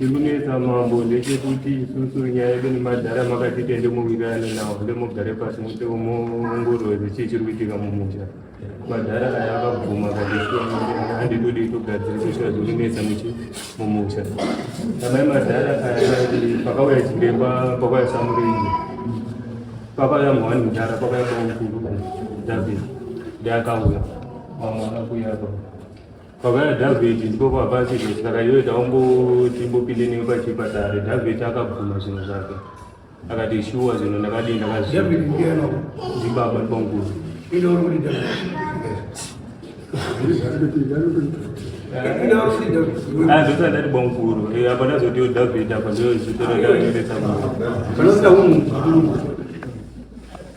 Iluneza mambo leke tuti susu nya ibn madara maka titende mu bigana na wale mu gare pas mu te mu ngoro de chichiru bitika mu muja madara aya ka buma ka disu andi do de to ga de so iluneza michi mu muja na madara aya di pakawa ya chiremba pakawa ya samuringi papa ya mwani mjara papa ya kwa david dia kauya mama na kuya to Pagaya David, Boba Basi, Sarayo, Dombo, Timbo Pilini, Bachipata, David Akapumas in Zaka. Agadi Shuas in Nagadi, Zimbabwe Bongo. You don't really do I look at that Bongo, a Banaz of your David, a Banaz,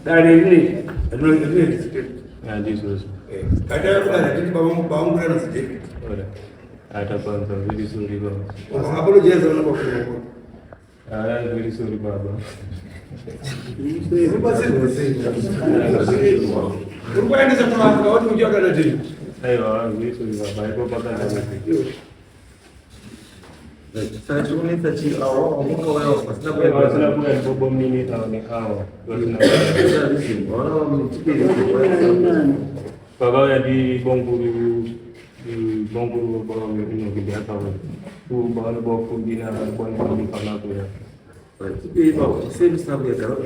that is it. I don't know. And this was. Ada bangun nanti. Ada bangun very sorry baba. Apa lo jelas orang bapa? Ada very sorry baba. Ini pasti. Rumah ini sama kau tu juga ada di. Ayo, very sorry baba. Ibu bapa ada di. Saya cuma ni tadi awak omong kau yang pasal bukan bom ini tahu ni awak. Orang mesti Pagaya di Bongkuru bawa ini kita tahu. Tu bahan bawa kudina bahan kami kana tu ya. Tapi bawa same stuff ya kalau.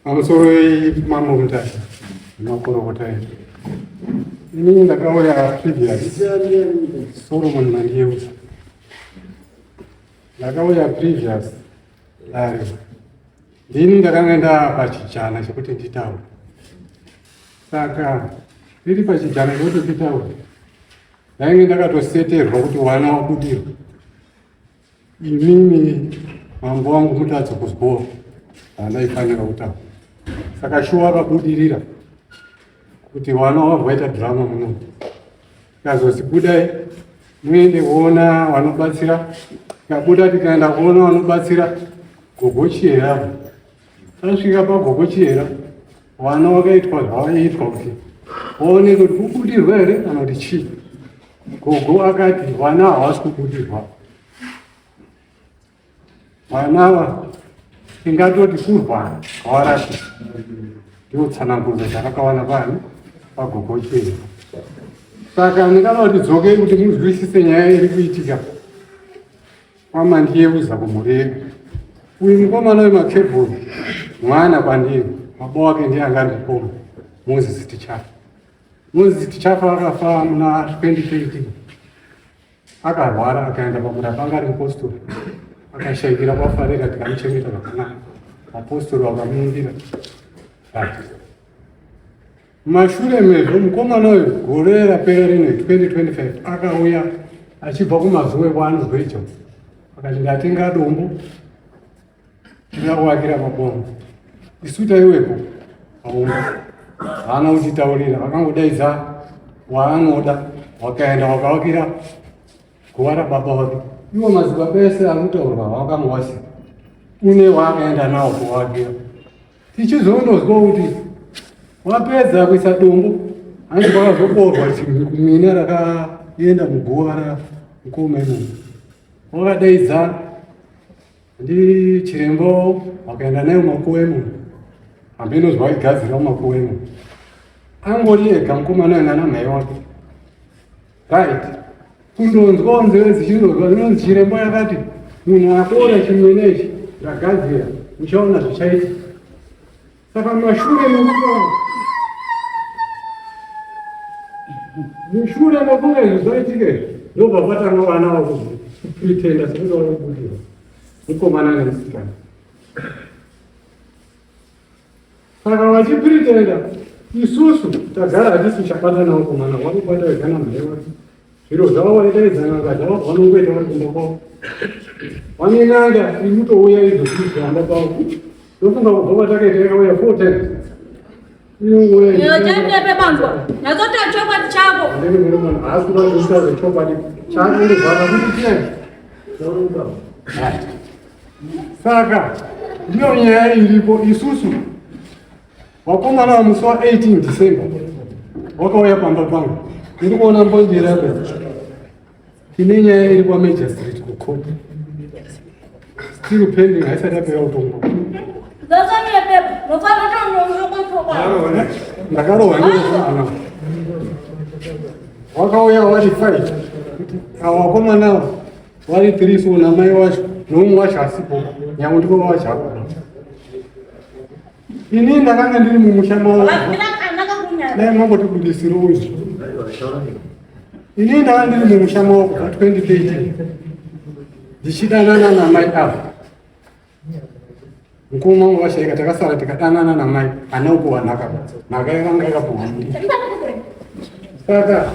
Amsoi mamu kita, makuro kita. Ini nak kau ya previous. Solomon Mandius. Nak kau ya previous. Ini dah kan ada pacitan, seperti kita tahu. Saka riri pachijana kuti pitaura ndainge ndakatoseterwa kuti wana wakudiro inini mambo wangu mutadzi kuzgowa andaifanira kutaura saka shuwa akabudirira kuti wana wabvaita drama muno kazozi budai muende kuona wanobatsira kabuda tikaenda kuona wanobatsira gogochiyera tasvika pagogochiyera wana wakaitwa zvavaitwa kuti waone kuti kubudirwa here kana kuti chii gogo akati vana havasi kubudirwa vanava tingatoti kurwana havarati ndiwo tsanangudzo dzakakawana pani pagogo chii saka ndingada kuti dzokei kuti muzwisise nyaya iri kuitika kwamandiyeuza kumhuri yedu uyu mukomana wemakebhuri mwana kwandiri baba wake ndiye angandipoma Moses Tichafa. Moses Tichafa akafa muna 2020 akarwara akaenda pakurapa anga ari mupostori akashayikira kwafarira tikamuchengeta zvakanaka apostori vakamuundira mashure mezvo mukomana uyu gore rapera rino 2025 akauya achibva kumazuwe kwaanobva icho akati ndatenga dombo ndakuvakira mabomba isu taiwepo aumba haana kutitaurira vakangodaidza waanoda wakaenda wakavakira guva rababa wake iwo mazibaba ese anotaurwa vakamwasi une waakaenda nawo kuvakira tichizondozwa kuti wapedza kuisa dombo hanzi kwakazoborwa mina rakaenda muguva ramukomeno wakadaidza ndi chirembo wakaenda nayo makuwemo hambe inozwa igadzira mumakuwemo angori ega mukomana wengana mhai wake right kundonzwa nzeve dzichinozwa zinonzi chirembo yakati munhu akora chimwe nechi ragadzira uchaona zvichaita saka mushure mekunge zvizoitike ndobva patanga vana vakupritenda sekuti vanobudira mukomana nemusikana saka vachipritenda isusu tagara hatisi chabata namukomana wakubata wegana mhai wake zviro zvavo vaidaidzana zvava vanongoita matumba kwavo vanenanga imutouya izozvihamba pavo ndofunga kubva patakaita yakauya 4 times Yotepe banzwa. Nazota chopa chako. Ndeni mwana asura kuita chopa ni chako ni bwana kuti tieni. Saka ndio nyaya ilipo isusu. Wakomana wa musi wa 18 December. Wakauya pamba pangu. Ndiri kuona mbonjera hapo. Ine nyaya ilipo Major Street kukopa. Still pending haisati yapera utongo. Zaza nyepe. Nofana tongo kutoka. Ndakarohwa ndizvo. Wakauya wari 5. Wakomana wari 3 so namai wacho nomwe wacho asipo. Nyamwe ndiko wacho hapo. Ini ndakanga ndiri mumusha mawo. Dai mangoti kudisiro uzi. Ini ndakanga ndiri mumusha mawo kwa 2013. Ndichidanana namai apo. Mkuma washayika takasara tikadanana namai anauko wanaka. Nakaikanga ikapomudi. Saka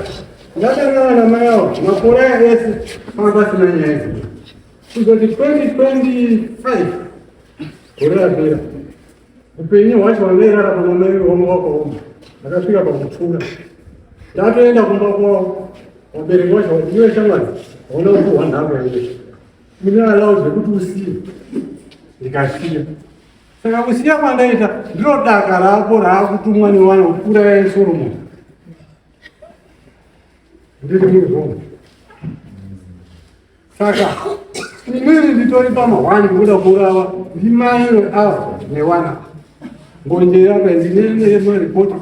ndadanana namai awo makore ese mabasi nanyaya. Kuzoti 2025 kore apera. Upenyu wacho wamerara panomeri womwe wako womwe. Akasvika pakutura. Ndatoenda kumba kwavo. Wabereki wacho iwe shamwari. Waona kuti wanhako yange. Mune allow zvekuti usiye. Ndikasiya. Saka kusiya kwandaita ndiro daka rako raakutumwa nevanhu kuuraya Solomoni. Ndiri muzvomwe. Saka imweni nditori pamahwani kuda kurava ndimairo ava newana. Ngonjera apa ndinene maripoti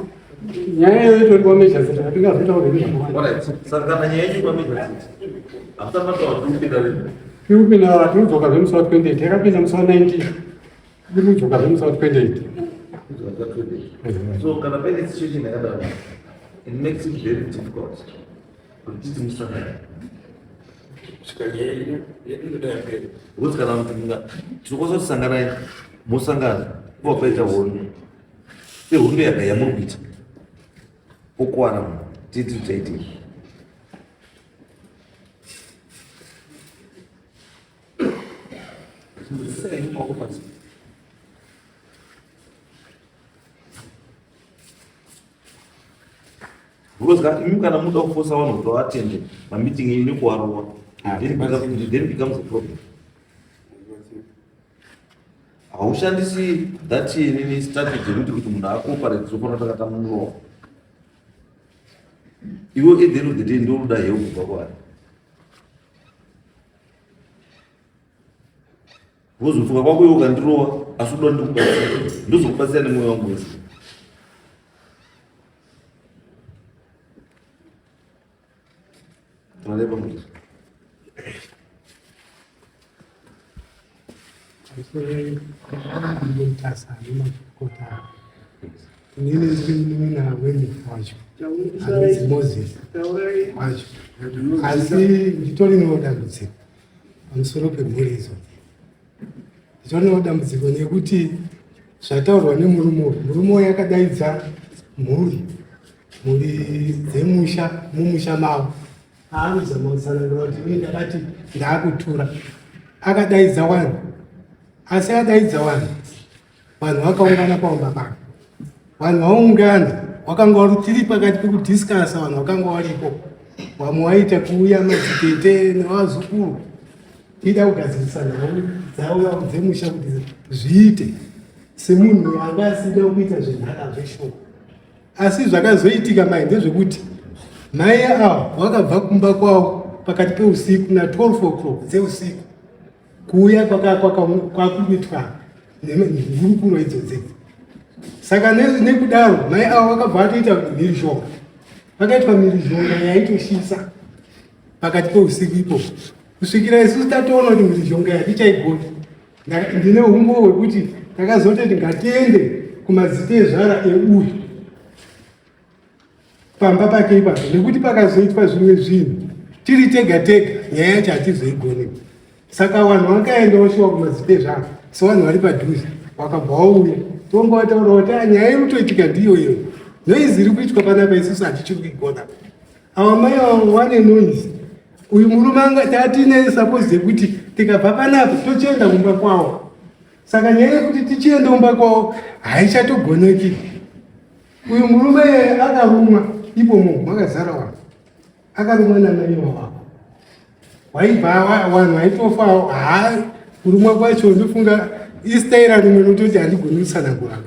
nyaya iyoyo itori kwamejha zita hatingazoita kuti saka kana nyaya yedu kwamejha zita hamusapatawo tiupinda rini tiupinda tinodzoka zvemusi wa 28 yakapinda musi wa 19 tinodzoka zvemusi wa 28 so kana paine situation yakadaro it makes it very difficult kuti titi musangana kuti kana tirikozosangana musangana kuvapaita hondo sehondo yaka yamuri kuita okuwana titi taitii because imi kana muda kufosa vanhu kuti vaatende mameeting ini nekuvarova then becomes a problem. Haushandisi that nini strategy kuti munhu acooperate zvokuona takatamurowa iwe at the end of the day ndoruda hewu kubva kwaari wozofunga kwako iwe ukandirowa asi uda ndikubatsira ndozokubatsira nemwoyo wangu wese tinareva kuti Moses wacho asi nditori nedambudziko pamusoro pemhuri izoni. Nditori nedambudziko nekuti zvataurwa nemurume uyu akadaidza mhuri dzemusha mumusha mavo aakuzama kutsanangura kuti ine ndakati ndaakutura akadaidza vanhu asi adaidza vanhu vakaungana paumba pake vanhu vaungana wakanga uri tiri pakati pekudhiskasa vanhu vakanga varipo vamwe waita kuuya madzitete nevazukuru tida kugadzirisa nhau dzavo dzemusha kuti zviite semunhu anga asida kuita zvenhaka zveshoko asi zvakazoitika mai ndezvekuti mai avo vakabva kumba kwavo pakati peusiku na12 o'clock dzeusiku kuuya kwakumitwa nehurukuro idzodzedzi. Saka nekudaro mai avo vakabva vatoita mhirizhonga vakaitwa mhirizhonga yaitoshisa pakati peusiku ipo kusvikira isusu tatoona kuti mhirizhonga yatichaigona. Ndine umbo hwekuti takazototi ngatiende kumadzita ezvara euyu pamba pake ipapo nekuti pakazoitwa zvimwe zvinhu tiri tega tega nyaya yacho hatizoigoni. Saka vanhu vakaenda vashuwa kumadzita ezvara sevanhu vari padhuze wakabva wauya tongataura kuti nyaya iri kutoitika ndiyo iyo noizi iri kuitwa panapa isusu hatichiri kuigona. Ava mai avo vane noisi uyu murume anga tatine suppose yekuti tikabva panapa tochienda kumba kwavo. Saka nyaya yekuti tichienda kumba kwavo haichatogoneki Uyu murume akarumwa ipo munhu makazara wanhu akarumwa namaiwa wako waibva wanhu waitofa kurumwa kwacho ndofunga istaira rimwe rototi handigoni kutsanangura.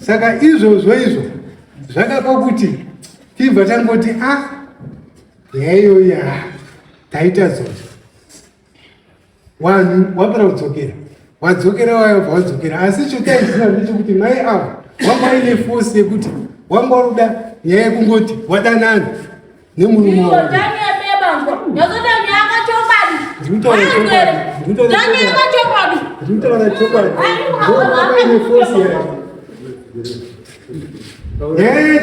Saka izvozvo zvakapa kuti tibva tangoti yaiyoya taita zozo wanhu wapera kudzokera wadzokera wayobva wadzokera asi chotaiziva ndechekuti mai avo wanga ine fosi yekuti wanga waruda nyaya yekungoti wadanana nemurume wako.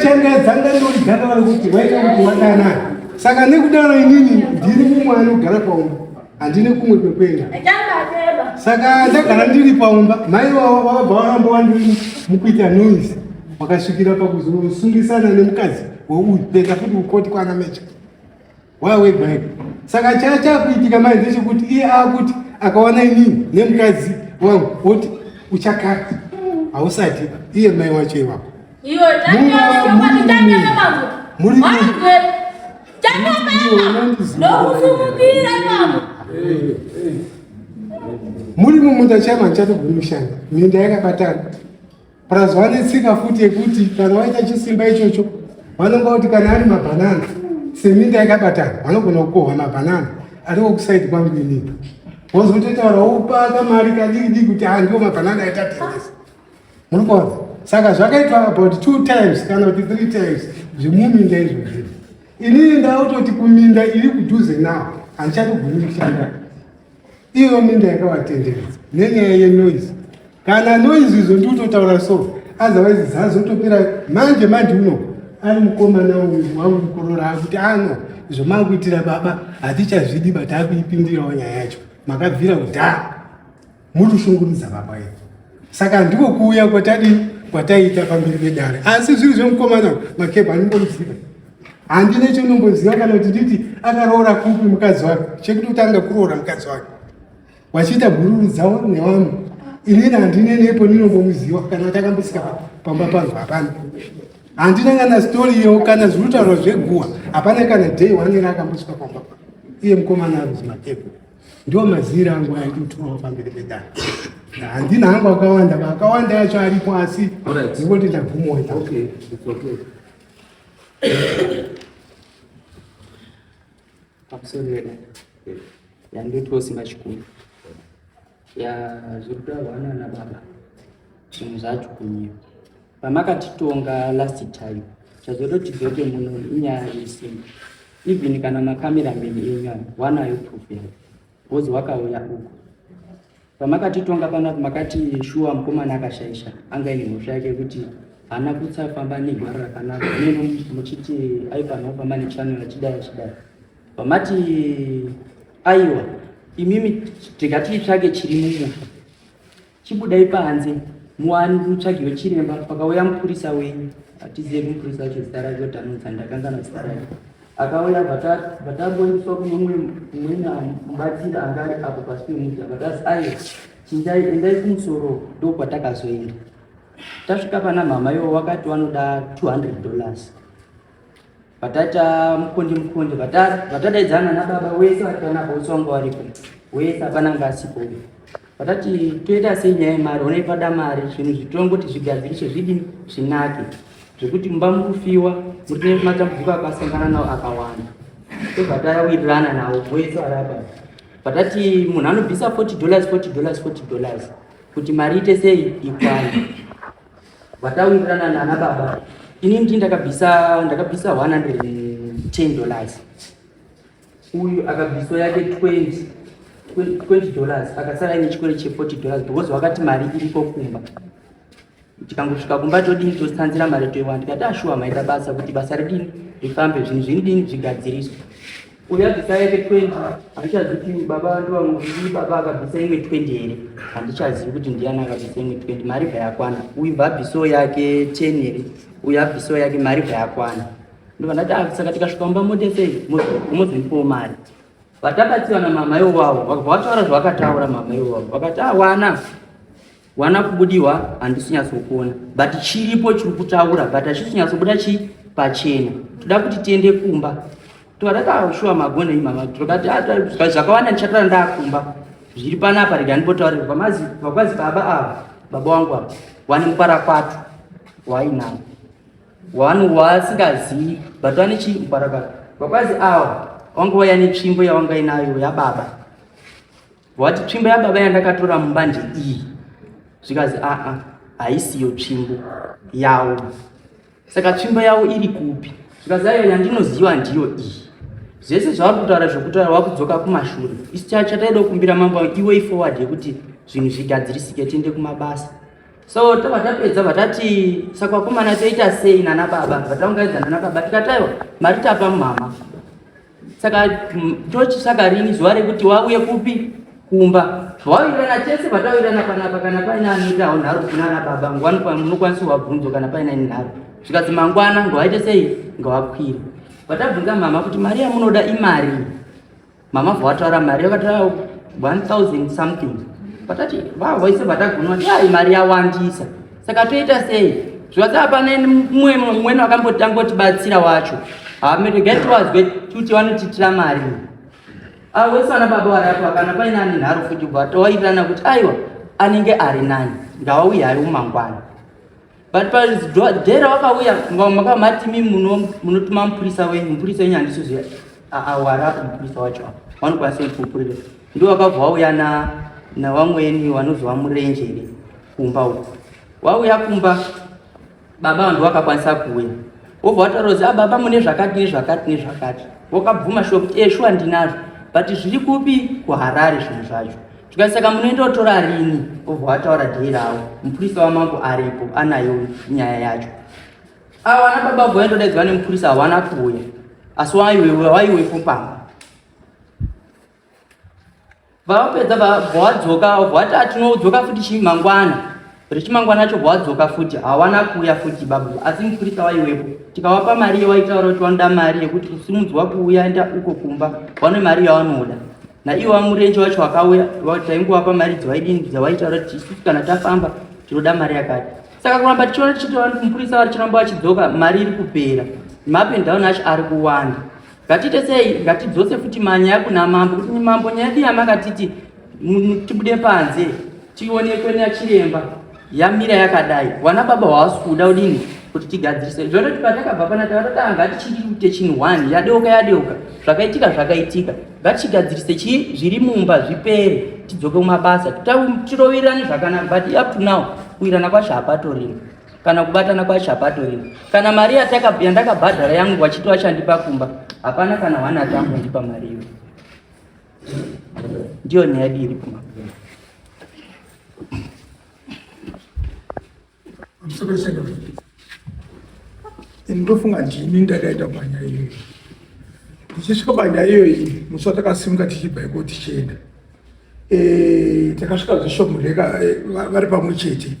Changa dzanga ndori dzanga vari kuti waita kuti wadanana. Saka nekudaro inini ndiri mumwe anogara paumba handine kumwe kwekuenda. Saka ndagara ndiri paumba mai wabva waramba wandiri mukuita noise wakasvikira pakuzosungisana nemukadzi weuyu peka futi ukoti kwana mecha wawegwaika. Saka chakuitika mai ndechekuti iye akuti akaona inini nemukadzi wangu woti uchakati hausati iye mai wacho iwako muri mumunda chama chatogoni mushanda minda yakabatana prazwanetsika futi yekuti kana waita chisimba ichocho vanonga kuti kana ari mabhanana seminda yakabatana vanogona kukohwa mabhanana ariko kusaidi kwangu inini wozototaura upaka mari kadiki kuti ndio mabhanana aitatengesa muri kuona. Saka zvakaitwa about 2 times kana kuti 3 times zvimuminda izvozvo inini ndautoti kuminda iri kudhuze nawo handichatogoni kushanda iyo minda yakawatenderedza nenyaya yenoise. Kana noise izvo ndikutotaura so otherwise zazotopera manje uno ari mukomana wamukorora akuti izvo manguitira baba hatichazvidi but akuipindirawo nyaya yacho makabvira kudhaya muri shungurudza baba yedu. Saka ndiko kuuya kwataita pamberi pedare asi zviri zvemukomana makebha anomboziva handine chonomboziva kana kuti nditi akaroora kupi mukadzi wake chekutotanga kuroora mukadzi wake wachiita bhururu dzavo nevanhu inini handine nepo ndinombomuziva kana takambosika pamba pangu hapana handina kana stori iyo kana zvirutaurwa zveguwa hapana kana day one ira akambosika pamba pangu iye mukomana aruzi makebha ndo maziri angu aitoturawo pamberi pedare handina hangu akawanda yacho aripo asi ndingoti ndabvumoa. Pamusoro yandotosimba chikuru zvirikutaurwana nababa zvinhu zvacho kunyiwa pamakatitonga last time chazototi dzoke muno inyaya yesimba even kana makamerameni enyaya wanayo proof yake bhozi wakauya uko pamakatitonga panapo makati shuwa mukomana akashaisha anga ine mhosva yake kuti hana kutsafamba negwara rakanaka neno muchiti aifanira kufamba nechanel achidai pamati aiwa imimi tikatitsvage chiri mumusha chibudai panze muwani mutsvagiwe chiremba pakauya mupurisa wenyu hatizive mupurisa wacho zita rake kuti anonzi ndakangana zita rake akauya vatamboiswa kumweni mubatsiri anga ari apo pasi pemuti vakati aiwa chindai endai kumusoro ndokwatakazoenda tasvika pana mama iwo wakati wanoda $200 vatata mukonde vatadaidzana nababa wese vatanabosi wanga varipo wese hapana ngasipo vatati toita sei nyaya yemari unaipada mari zvinhu zvitongoti zvigadziriswe zvidini zvinake zvekuti mumba mukufiwa mutine matambudziko akasangana nawo akawanda tobva tawirirana nawo wese varapa vatati munhu anobvisa $40 kuti mari ite sei ikwane vatawirirana nana baba inini ndi ndakabvisa $110 uyu akabviso yake $20 akasara ine chikwere che$40 because wakati mari iripo kumba tikangosvika kumba todini totsanzira mari toiwana tikati ashuwa maita basa kuti basa ridini rifambe zvinhu zvinidini zvigadziriswe uyu abvisa yake 20 handichazivi baba ndovamuviri baba akabvisa imwe 20 here handichazivi kuti ndiani akabvisa imwe 20 mari bva yakwana uyu bva abviso yake 10 here uyu abviso yake mari bva yakwana ndobva ndati saka tikasvika kumba mote sei mozonipawo mari vatabatsiwa namama iwavo vataura zvavakataura mama iwavo vakati wana wana kubudiwa handisinyatsokuona but chiripo chiri kutaura but hachisinyatsobuda chi pachena. Toda kuti tiende kumba todakashuwa magona imama tokati zvakawanda ndichatara ndakumba zviri panapa rega ndipotaurira vakwazi baba wangu apa wane mupara kwatu wainawo wanhu wasingazivi but wane chi mupara kwatu vakwazi wanga waya netsvimbo yawanga inayo yababa wati tsvimbo yababa yandakatora mumba ndeiyi zvikazi haisiyo tsvimbo yawo saka tsvimbo yawo iri kupi zvikazi ayo yandinoziva ndiyo iyi zvese zvavari kutaura zvokutaura wakudzoka kumashure isi chataida kukumbira mambo iway forward yekuti zvinhu zvigadzirisike tiende kumabasa. So vatapedza vatati saka vakomana toita sei nana baba vataungaidza nana baba tikataiwa mari tapa mumama saka saka rini zuva rekuti wauye kupi kumba vawirirana tese vatawirirana panapa kana paina anoitawo nharo kunana baba ngwani munokwanisa wabvunzo kana paina nharo zvikazi mangwana ngawaite sei ngawakwira vatabvunza mama kuti mari yamunoda imari mama vataura mari yakataura 1000 something vatati vaise vatagunwa kuti mari yawandisa saka toita sei zvikazi hapana mumweni wakambotangotibatsira wacho hametegati wazwe kuti vanotitira mari wese vana baba warapo kana paina ane nharo futi vatawairana kuti aiwa anenge ari nani ngawauya ari mumangwana but padhera wakauya makamatimi munotuma mupurisa wenyu handisiziva warapo mupurisa wacho vanokwanisa kupupurira ndo wakabva wauya nawamweni vanozova murenjere kumba uko wauya kumba baba vanhu vakakwanisa kuuya wobva wataura kuti baba mune zvakati nezvakati nezvakati wakabvuma shuwa kuti shuwa ndinazvo but zviri kupi kuHarare zvinhu zvacho zvikasaka munoendotora rini wobva wataura dherawo mupurisa wamambo aripo anayo nyaya yacho vana baba bva vaendodaidzwa nemupurisa hawana kuuya asi waiwepo pamba vapedza vwadzoka vati tinodzoka futi chimangwana richimangwana cho vwadzoka futi hawana kuuya futi baba asi mupurisa waiwepo tikawapa mari waitaura kuti wanoda mari yekuti usimudzwa kuuya enda uko kumba vane mari yavanoda naiwa murenje wacho wakauya taingowapa mari dzawaitaura kuti isusu kana tafamba tinoda mari yakati saka kuramba tichiona tichiti mupurisa vari chiramba vachidzoka mari iri kupera mapendown acho ari kuwanda ngatiite sei ngatidzose futi manyaya kuna mambo kuti mambo nyaya yedu yamakatiti tibude panze tionekwe nachiremba yamira yakadai wana baba hawasi kuda udini kuti tigadzirise zvonoti patakabva pana tavatata ngatichiite chinhu 1 yadeuka zvakaitika ngatichigadzirise zviri mumba zvipere tidzoke kumabasa tirowirirane zvakanaka but up to now kuwirana kwacho hapatorina kana kubatana kwacho hapatorina kana mari yandakabhadhara yangu wachiti wachandipa kumba hapana kana wana atambondipa mari iyo ndiyo nyaya iri kumba. Ndofunga ndini ndakaita panyaya iyoyi ndichisvika panyaya iyoyi musi watakasimuka tichibva iko tichienda takasvika zveshomureka vari pamwe chete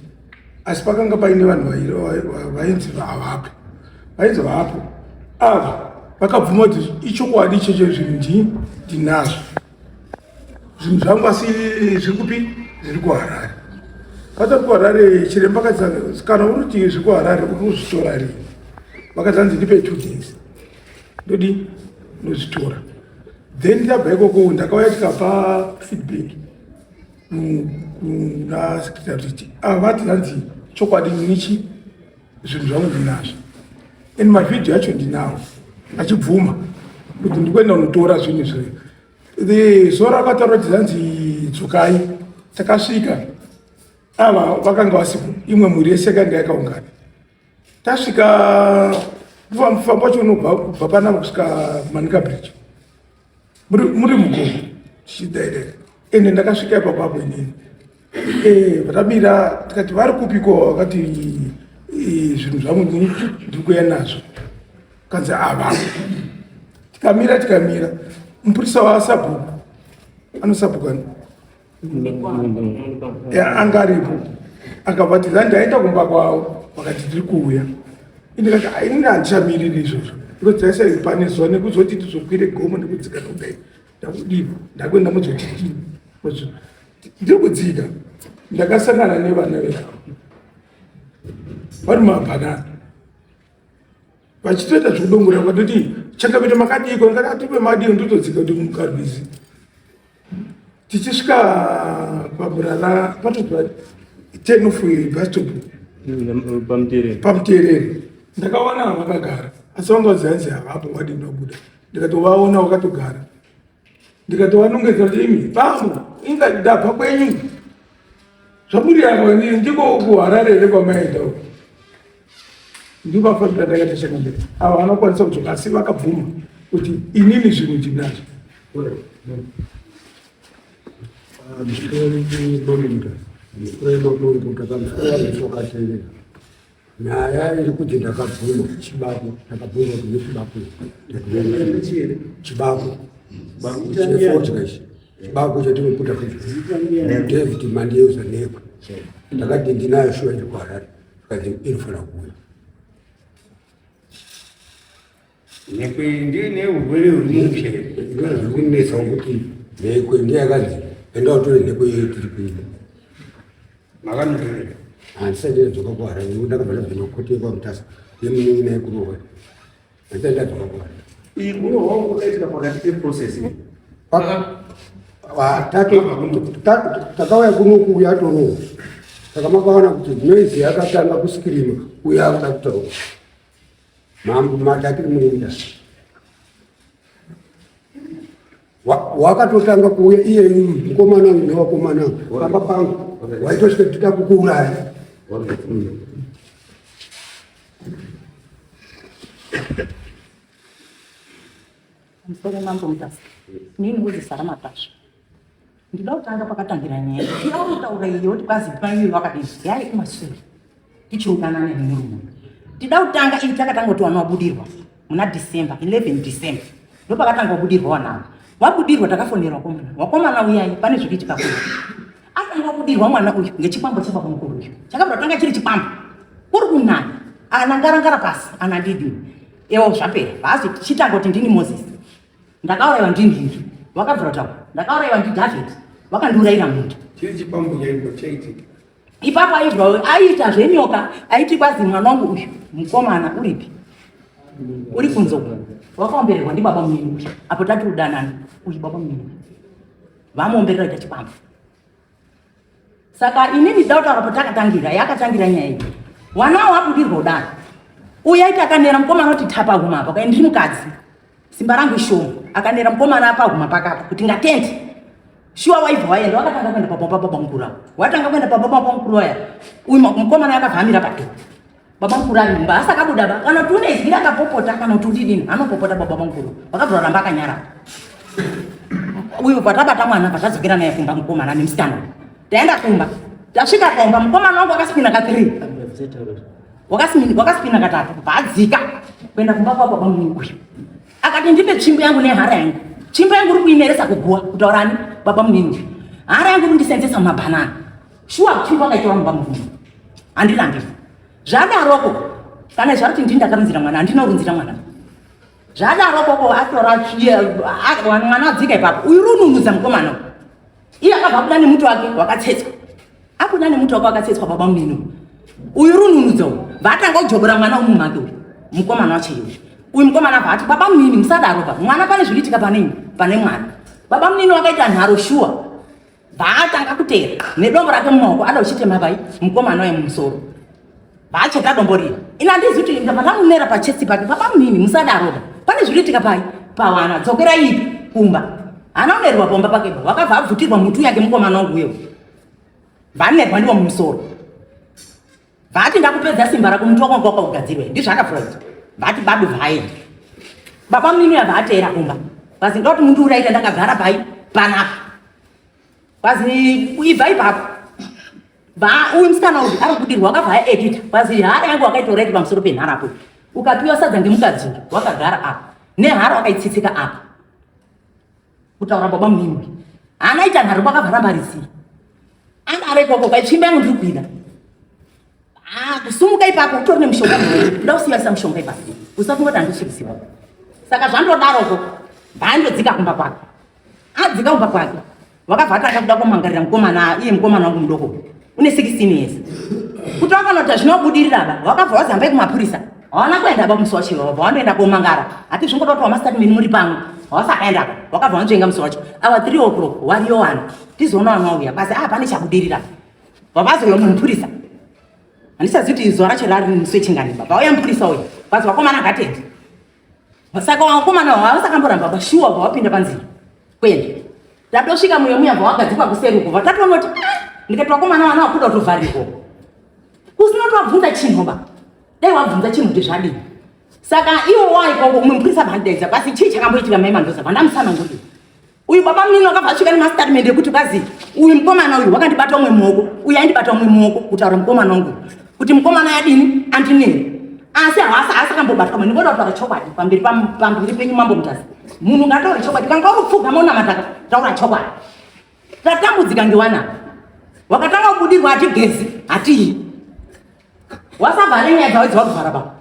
asi pakanga paine vanhu vainzi vahapo ava vakabvuma kuti ichokwadi ichocho zvinhu ndinazvo zvinhu zvangu asi zviri kupi zviri kuHarare patari kuHarare chiremba akati kana uruti zviri kuHarare urikuzvitora rini vakazanzi ndipe 2 days ndodi nozvitora then ndabva ikoko ndakauya tikapa feedback kuna secretary vati zanzi chokwadi nichi zvinhu zvangu ndinazvo and mavhidhiyo yacho ndinawo achibvuma kuti ndikwenda unotora zvinhu zviri zuva rakataura kuti zanzi dzokai takasvika ava vakanga vasipo imwe mhuri yesekanda yakaungana tasvika mufambo wacho unobva panapa kusvika Manika bridge muri mugomo tichidaidai ende ndakasvika ipapapo inini vatamira tikati vari kupiko vakati zvinhu zvangu ndiri kuya nazvo kanzi avapo tikamira mupurisa wasabhuku anosabhukani anga aripo akabva ti zandaenda kumba kwavo vakati tiri kuuya indikati inini handichamiriri izvozvo because dzaisai pane zuva nekuzoti tizokwire gomo nekudzika nokudai ndakudiva ndakwenda muzotiti ndiri kudzika ndakasangana nevana vedavo vari mabhanana vachitoita zvekudongora vatoti chakapita makadiko ndakatipe madiko ndotodzika kuti mukarwizi tichisvika paburara patobva 10 of bastop pamuterere ndakaona vakagara asi vanga vazanzi havapo wadi ndobuda ndikatovaona vakatogara ndikatovanongedza kuti imi pamwe ingadabva kwenyu zvamuri apa ndiko kuhararere kwamaenda uko ndivafambira ndakaita chakamberi ava vanokwanisa kudzoka asi vakabvuma kuti inini zvinhu ndinazvo nyaya iri kuti ndakabvuma chibako ndakabvuma kune chibako chefotikachi chibako chatinoputa David Mandeuza nekwe ndakati ndinayo shuwa iri kuharare akati inofana kuuya nekwe ndine urwere huri mupyere zviri kunetsa kuti nekwe ndeyakadzi enda utore nekwe iyo tiri kuita makanotorera handisati ndadzoka kuharare nekuti ndakabva ndabva nokotekwa mutasa yemunini naye kurowa handisati ndadzoka kuharare kurohwa kwakaitika pakati peprocess takauya kunoku uya atorowa saka makaona kuti noizi yakatanga kusikirima uya akuda kutaura mambo matakiri muenda wakatotanga kuuya iye mukomana newakomana pamba pangu waitosvika tita kukuuraya Musoro mambo mutasi. Nini kuzisara matasha. Ndida kutanga pakatangira nyaya. Ndida kutaura iyo kuti kwazi paiyo wakadini. Yayi kumashure. Tichiukanana nemurume. Ndida kutanga iyi takatanga kuti wana wabudirwa muna December 11 December. Ndo pakatanga kubudirwa wana. Wabudirwa takafonera wakomana. Wakomana uyayi pane zvikiitika kuno. Atanga kubudirwa mwana uyu ngechipambo chapapa mukuru uyu. Chakabva tanga chiri chipambo. Kuri kunani. Ana ngarangara pasi ana didi. Ewo zvapera. Basi tichitanga kuti ndini Moses. Ndakauraiwa ndindiri. Wakabvira tapo. Ndakauraiwa ndi David. Wakandiurayira muntu. chiri chipambo chaiko chaitika Ipapo aibva aita zvenyoka aiti kwazi mwana wangu uyu mukomana uripi uri kunzo wakaombererwa ndi baba mumini uyu apo tati udanani uyu baba mumini vamuomberera ita chipambo saka inini dautaura patakatangira yakatangira nyaya iyi wana wabudirwa udano uyu aiti akanera mukomana kuti tapaguma apa kai ndiri mukadzi simba rangu ishoma akanera mukomana apaguma pakapo kuti ngatende shuwa waibva waenda wakatanga kuenda pababa mukuru avo watanga kuenda pababa mukuru aya uyu mukomana yakavhamira padhuku baba mukuru ari mumba asi akabuda ba kana kuti une izwi rakapopota kana kuti udidini anopopota baba mukuru wakabva ramba akanyara uyu patabata mwana patadzokera naye kumba mukomana nemusikana taenda kumba tasvika kumba mukomana wangu wakaspina ka3 wakaspina katatu badzika kuenda kumba kwababa mukuru uyu akati ndipe tsvimbo yangu nehara yangu tsvimbo yangu uri kuimeresa kuguwa kutaurani baba munini hara yangu kundisenzesa mabhanana shuwa tsvimbo akaita vangu bamuvuni handirambi zvadaroko kana zvaruti ndini ndakarunzira mwana handina kurunzira mwana zvadarokoko atora mwana adzika ipapo uyu rununudza mukomana iye akabva kuda nemuti wake wakatsetswa akuda nemuti wake wakatsetswa baba munini uyu rununudza uyu vatanga kujobora mwana umumake uyu mukomana wacho iyu uyu mukomana abva ati baba munini musadaroba mwana pane zviriitika pane mwana baba munini wakaita nharo shuwa vaatanga kutera nedombo rake mumaoko ada uchitema pai mukomana waye mumusoro vaacheta dombo riya ina handizi kuti ndapatamunera pachesti pake baba munini musadaroba pane zviriitika pai pawana dzokera ipi kumba hana unerwa pomba pakeba wakabva abvutirwa mutu yake mukomana wangu uyo vanerwa ndiwo mumusoro vaati ndakupedza simba rako mutu wako wakugadzirwa ndizvakafuraita vati bado vaenda baba munini uya vaatera kumba kwazi ndoti muntu uraita ndakagara pai panapa kwazi ibva ipapo uyu musikana uyu ari kudirwa wakabva aedita kwazi hara yangu wakaitoreti pamusoro penharapo ukapiwa sadza ngemukadzi wakagara apa nehara wakaitsitsika apa kutaura baba munini uyu anaita nharo kwakabva rambarisira agara ikoko kaitsvimba yangu ndiri kuida kusumuka ipapo utori nemushonga nda usiyasa mushonga ipapo usafungoti handisvibisiwa saka zvandodaroko vandodzika kumba kwake adzika kumba kwake wakabva atanga kuda kumangarira mukomana iye mukomana wangu mudoko une 16 years kuti wakanota zvinobudirira aba wakabva wazambai kumapurisa hawana kuenda ba musi wacho Jehovha wanoenda komangara ati zvingototaura mastatement muri pamwe wasakaenda wakabva wanzvenga musi wacho ava 3 o'clock wariyo wana tizoona wanauya basi pane chabudirira wabazoyo mupurisa handisazivi kuti zuva racho rari musi wechinganimba pauya mupurisa uyu basi wakomana ngatendi saka wakomana wasakamboramba bashuwa wapinda panzira kwenda tatosvika muyo muya bvawagadzikwa kuseri kubva tatonoti ndikati wakomana wana wakuda kutovhariko kusina tovabvunza chinhu ba dai wabvunza chinhu kuti zvadii saka iwo waikoko umwe mupurisa bhandaidza basi chii chakamboitika mai mandoza vandamusana ngodi uyu baba mnini wakabva asvika nemastatement ekuti bazi uyu mukomana uyu wakandibata umwe muoko uyu aindibata umwe muoko kutaura mukomana wangu kuti mukomana yadini andinini asi haasi akambobatwa mwe ndingoda kutaura chokwadi pamberi penyu mambo mutazi munhu ngataure chokwadi kanga urupfuga maunamata taura chokwadi tatambudzika ngewana wakatanga kubudirwa ati gezi hatiyi wasabva nenyaya dzawo dziwaruvhara baba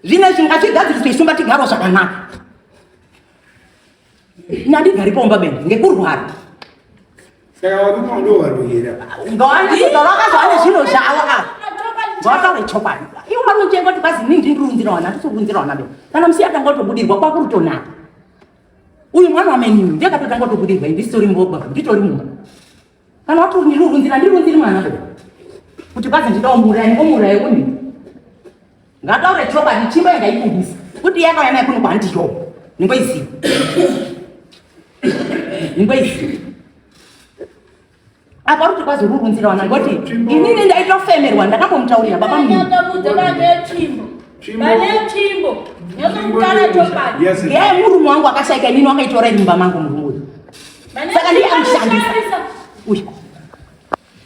zvine zvingachigadziriswa isumba tigaro zvakanaka nandigari pomba bene ngekurwara saka wakuma ndowarwira ngawakazwane zvinhu zvavo ngawataure chokwadi iwo marunjenga kuti bazi nini ndindirunzira wana ndisirunzira wana bene kana musi yatanga kutobudirwa kwakurutonaka uyu mwana wamenini ndiyakatotanga kutobudirwa ndisitori mbogwa nditori mumba kana wati ndirunziri mwana bene kuti bazi ndidaumurai ngomurai uni ngataure chokwadi chimba yangaibudisa kuti yakauya naye kuno kwandiyo ningoiziva ningoiziva apa kuti kwazorurunzira wana ngoti inini ndaitofemerwa ndakambomutaurira baba ngeye murume wangu akashaika inini wakaitora mimba mangu murume saka ndiye amushandisa uyu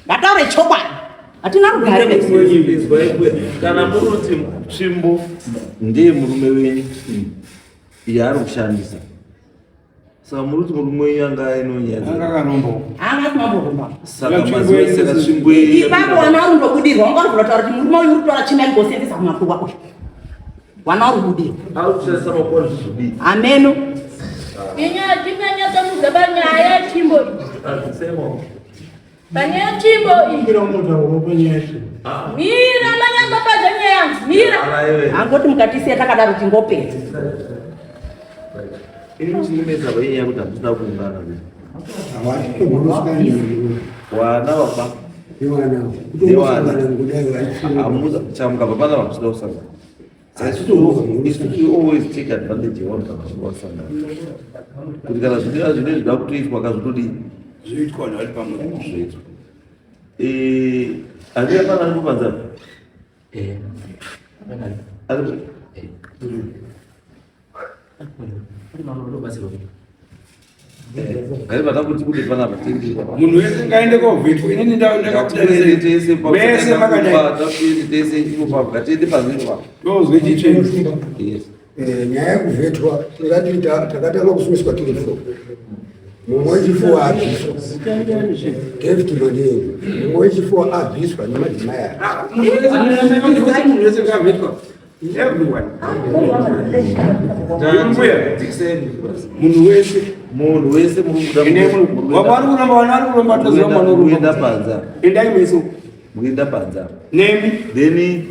ngataure chokwadi hatina rugare kana munoti tsvimbo ndiye murume wenyu yaari kushandisa saka muruti murume wenyu anga ainonyaaaaaomboromba saka mazivaisaka tsvimbo ipapo wana uri ndobudirwa wanga uri kutotaura kuti murume uyu uri kutora chimba ngosenzesa kumakuva uyu wana uri kubudirwa ari kushandisa makore zvizvidii ameno tinyanyatsamudza panyaya yechimbo panyaya yechimbo mira manyambapadza nyaya yangu mira angoti mukatisiya takadaro tingopedza ini chinemesa vainyaya kuti handina kuungana wana vapa chamukabva pana vamusida kusangana always take advantage yevanhu vakasangana kuti kana zvinea zvine zvida kutoitwa kazvitodii zvoitwa vanhu vari pamwe zvoitwa handina pana ari kupanzana gari vada kuti kuti pana vatendiwa munhu wese ngaende kovhetwa inini ndakakutese tese ipopabva tiende pazvinova ndozwe chicheni nyaya yekuvhetwa ingati takatanga kusumiswa tiri 4 mumwe wechifo abviswa david madengu mumwe wechifo abviswa nemadzimai munhu wese ngavhetwa everyone munhu wese wavari kuramba vana vari kuramba tozoenda panza endai meso muenda panza nemi then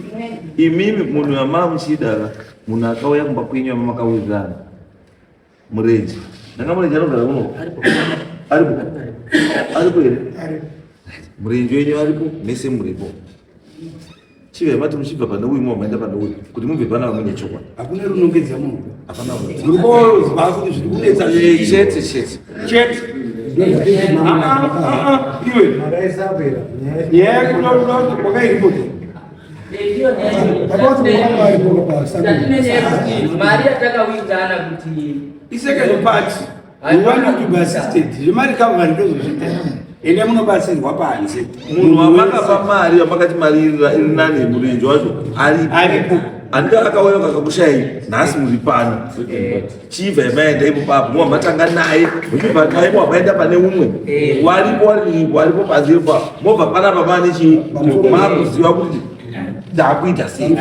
imimi munhu yama muchidara munhu akauya kumba kwenyu ama makawirirana murenje ndanga murenje anogara uno aripo here murenje wenyu aripo mese muripo chive mati muchibva pane uyu mwa maenda pane uyu kuti mubve pana vamwe chokwadi hakuna runongedza munhu hapana urikozva kuti zviri kudetsa chete iwe nyaya yekunoa wakairipo mari yatakawitana kuti isecond part you want to be assisted zvemari kavhari ndozvozvita ende munobatsirwa panze munhu wamakapa mari wamakati mari iri nani murenje wacho aripo andika akauya kakakushai nhasi muri pano chibva yamaenda ipopapo mwamatanga naye muchibva naye mwamaenda pane umwe waripo panzepa mobva panapa pane chii makuziva kuti ndakuita sei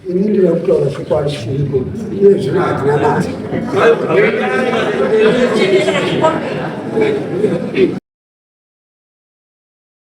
ini ndira kutaura chokwadi chiripo iye zvino hatina mari